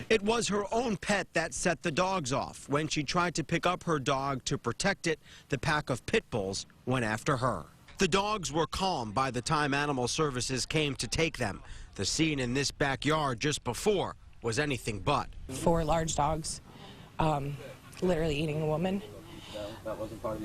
It was her own pet that set the dogs off. When she tried to pick up her dog to protect it, the pack of pit bulls went after her. The dogs were calm by the time animal services came to take them. The scene in this backyard just before was anything but. 4 large dogs literally eating a woman.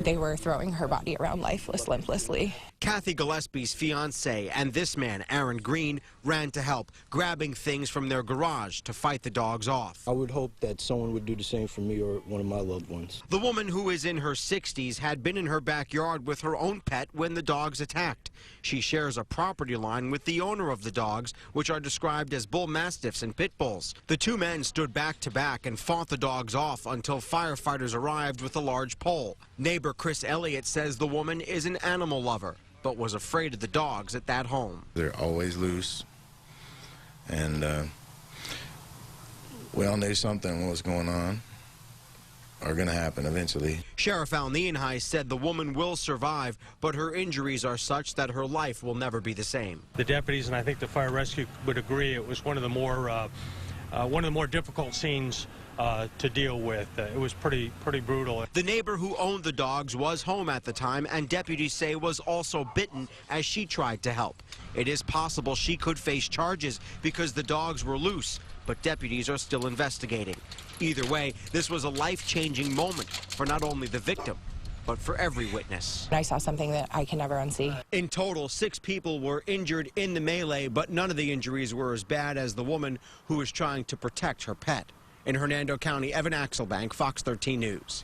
They were throwing her body around lifeless, limplessly. Kathy Gillespie's fiance and this man, Aaron Green, ran to help, grabbing things from their garage to fight the dogs off. I would hope that someone would do the same for me or one of my loved ones. The woman, who is in her 60s, had been in her backyard with her own pet when the dogs attacked. She shares a property line with the owner of the dogs, which are described as bull mastiffs and pit bulls. The 2 men stood back to back and fought the dogs off until firefighters arrived with a large pole. Neighbor Chris Elliott says the woman is an animal lover, but was afraid of the dogs at that home. They're always loose, and we all knew something was going on or going to happen eventually. Sheriff Al Nienhuis said the woman will survive, but her injuries are such that her life will never be the same. The deputies and I think the fire rescue would agree it was one of the more difficult scenes to deal with. It was pretty brutal. The neighbor who owned the dogs was home at the time, and deputies say was also bitten as she tried to help. It is possible she could face charges because the dogs were loose, but deputies are still investigating. Either way, this was a life-changing moment for not only the victim, but for every witness. I saw something that I can never unsee. In total, 6 people were injured in the melee, but none of the injuries were as bad as the woman who was trying to protect her pet. In Hernando County, Evan Axelbank, Fox 13 News.